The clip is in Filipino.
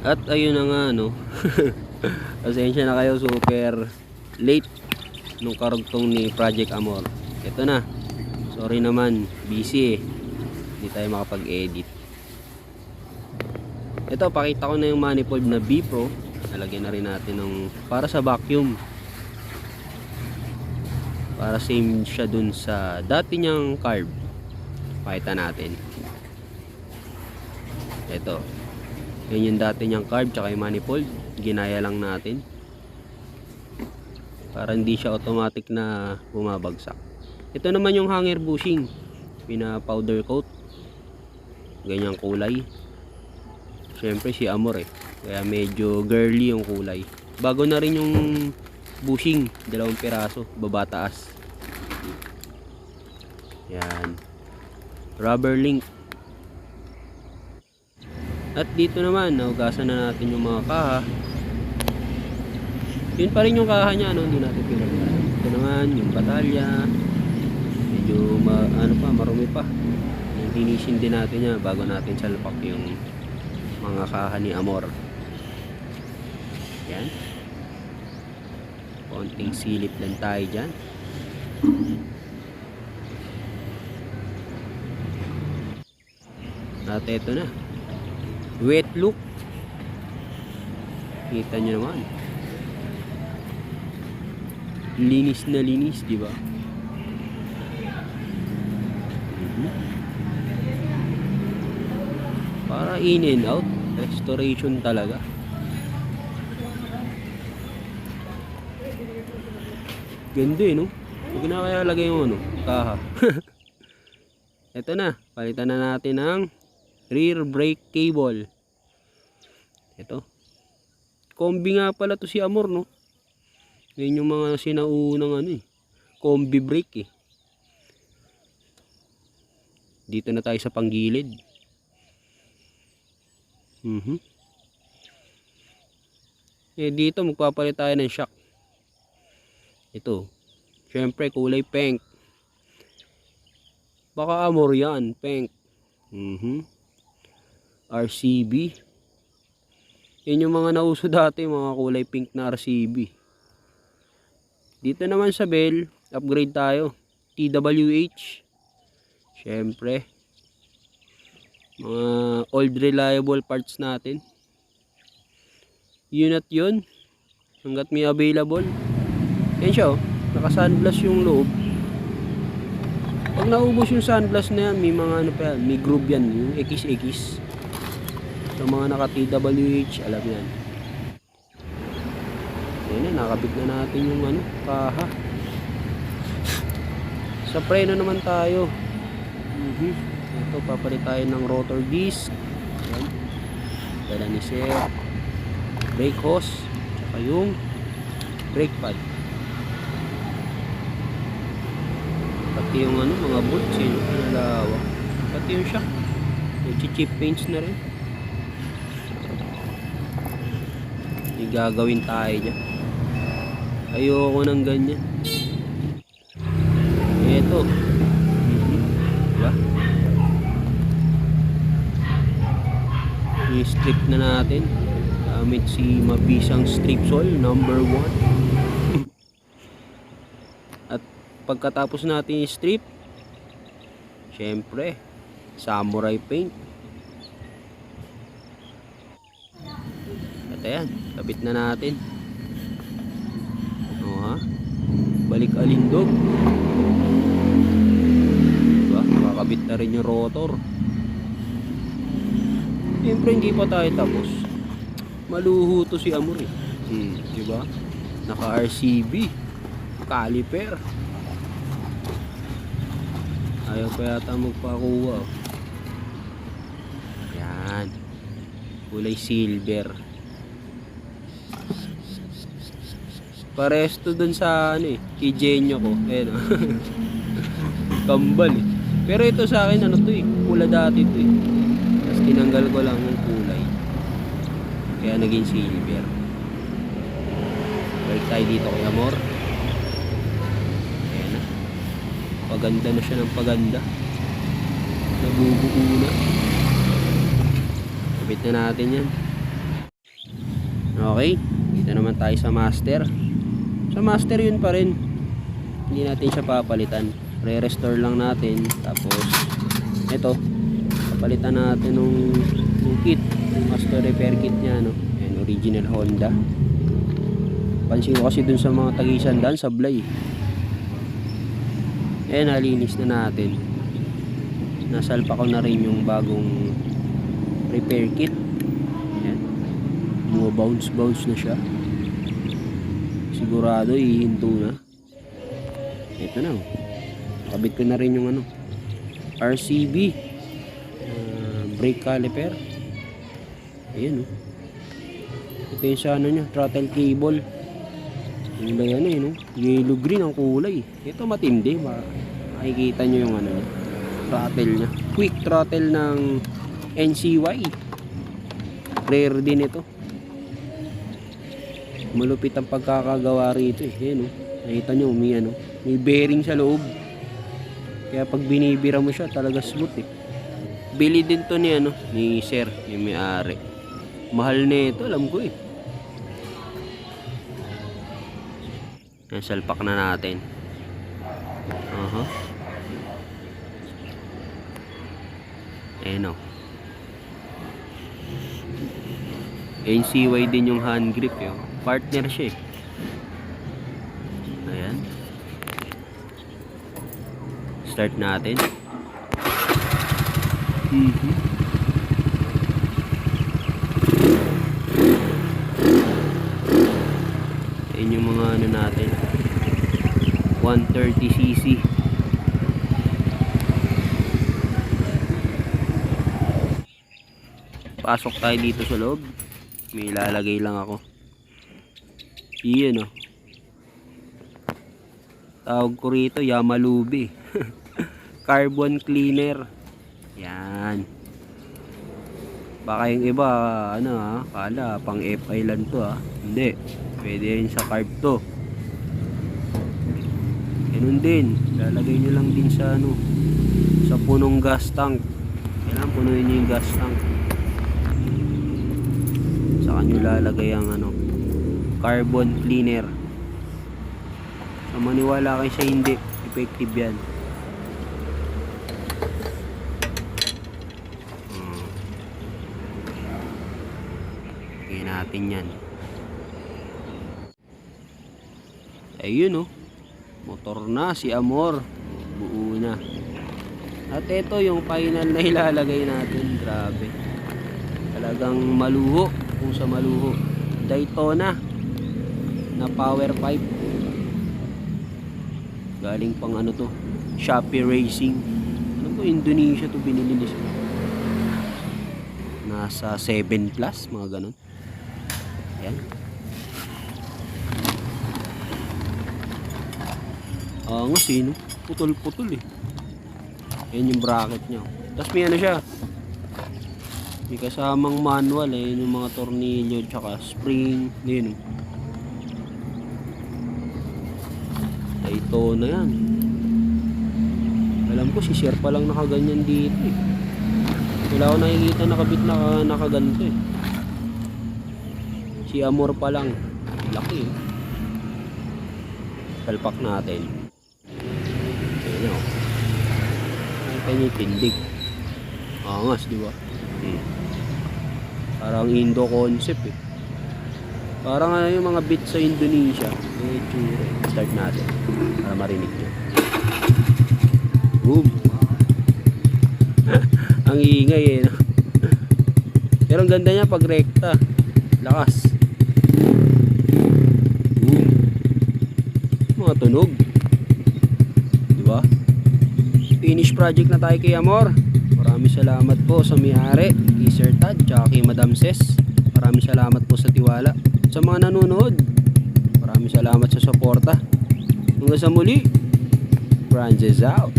At ayun na nga, no. Pasensya na kayo, super late nung karugtong ni Project Amor. Ito na. Sorry naman, busy eh. Hindi tayo makapag-edit. Ito, pakita ko na yung manifold na B Pro. Nalagyan na rin natin ng para sa vacuum. Para same siya dun sa dati niyang carb. Pakita natin. Ito. Yan yung dati niyang carb tsaka yung manifold. Ginaya lang natin. Para hindi siya automatic na bumabagsak. Ito naman yung hanger bushing. Pina powder coat. Ganyang kulay. Siyempre si Amor eh. Kaya medyo girly yung kulay. Bago na rin yung bushing. 2 piraso. Baba taas. Yan. Rubber link. At dito naman, naugasan na natin yung mga kaha. Yun pa rin yung kaha niya, no? Hindi natin pinagyan. Ito naman, yung batalya. Medyo, marumi pa. Linisin din natin yan bago natin salpak yung mga kaha ni Amor. Yan. Konting silip lang tayo dyan. At ito na. Wet look. Kita nyo naman. Linis na linis, di ba? Para in and out. Restoration talaga. Ganda eh, no? Huwag na kaya lagay yung kaha. Ito na. Palitan na natin ng rear brake cable. Ito. Kombi nga pala to si Amor, no? Yan yung mga sinaunang kombi brake eh. Dito na tayo sa panggilid. Dito magpapalit tayo ng shock. Ito. Syempre kulay pink. Baka Amor yan, pink. RCB. Yan yung mga nauso dati, mga kulay pink na RCB. Dito naman sa bell, upgrade tayo. TWH. Syempre. Mga old reliable parts natin. Yun at yun. Hanggat may available. Yan siya, oh. Naka-sunblast yung loob. Pag naubos yung sunblast na yan, may mga pa yan, may groove yan, yung X. So mga naka TWH, alam yan. Ayan na, nakabit na natin yung kaha. Sa preno naman tayo. Ito, papalit tayo ng rotor disc. Ayan. Dala ni Sir. Brake hose. Tsaka yung brake pad. Pati yung mga bolts yun, pinalawak. Pati yung shock. Chip paints na rin. May gagawin tayo dyan. Ayoko ng ganyan. Ito. Diba? I-strip na natin. Gamit si mabisang strip saw number 1. At pagkatapos natin i-strip, syempre samurai paint. At ayan, kapit na natin. Balik alindog. Diba? Makakabit na rin yung rotor. Siyempre hindi pa tayo tapos. Maluho to si Amor eh. Diba? Naka RCB caliper. Ayaw pa yata magpakuha. Yan. Kulay silver. Pares to dun sa Kijenyo ko. Ayan. Kambal eh. Pero ito sa akin to eh. Pula dati to eh. Tapos tinanggal ko lang yung kulay. Kaya naging silver. Balik tayo dito kay Amor. Ayan na. Paganda na siya ng paganda. Nabubuo na. Kapit na natin yan. Okay, dito naman tayo sa master. Sa master yun pa rin, hindi natin siya papalitan, re-restore lang natin. Tapos ito, papalitan natin nung kit, yung master repair kit nya, no? Yan, original Honda. Pansin ko kasi dun sa mga tagisan daan, sablay. Ayan, nalinis na natin. Nasalpa ko na rin yung bagong repair kit. Ayan, mga bounce na siya. Sigurado ihinto na. Ito na, oh. Kabit ko na rin yung ano, RCB brake caliper. Ayan, oh. Ito yung sa ano nya, throttle cable. Kulay ano yun, no? Yellow green ang kulay. Ito matindi, makikita nyo yung ano nya, throttle nya, quick throttle ng NCY. Rare din ito. Malupit ang pagkakagawa rito eh. Ayan, no? Nakita nyo, may ano, may bearing sa loob. Kaya pag binibira mo siya, talaga smooth eh. Bili din to ni ano, ni sir, yung may-ari. Mahal na ito, alam ko eh. Yan, salpak na natin. Ayan, o. NCY din yung hand grip yun. Partner siya eh. Ayan. Start natin. Ayan yung mga ano natin, 130cc. Pasok tayo dito sa loob. May ilalagay lang ako. Iyan, oh. Tawag ko rito Yamalubi. Carbon cleaner. Yan. Baka yung iba ano kala pang FI lang to Hindi. Pwede rin sa carb to. Ganun din. Lalagay nyo lang din sa ano, sa punong gas tank. Kailangan punuin nyo yung gas tank. Saka nyo lalagay ang ano, carbon cleaner. So maniwala kayo sa hindi, effective yan. Lagyan natin yan. Ayun, oh. Motor na si Amor. Buo na. At ito yung final na ilalagay natin. Grabe. Talagang maluho. Kung sa maluho. Daytona na power pipe. Galing pang ano to, Shopee Racing. Ano po, Indonesia to binili nila. Nasa 7 plus, mga ganun. Ayan. Angas eh, no? Putol-putol eh. Ayan yung bracket nya. Tapos may ano siya, may kasamang manual eh. Yung mga tornilyo tsaka spring. Ayan, ito na yan. Alam ko si sir pa lang nakaganyan dito eh. Wala ko nakikita nakabit na nakaganto eh. Si Amor pa lang. Laki eh. Salpak natin. Ayan, oh. Nakita niyo yung tindig. Angas, di ba? Parang Indo concept eh. Parang ano yung mga beat sa Indonesia. Start natin para marinig nyo. Boom. Ang ingay eh, no? Pero ang ganda niya pag rekta. Lakas. Boom. Mga tunog. Diba? Finish project na tayo kay Amor. Maraming salamat po sa may-ari, kay Sir Tad, tsaka kay Madam Ses. Maraming salamat po sa tiwala. Sa mga nanonood, maraming salamat sa suporta. Hanggang sa muli, Francis out.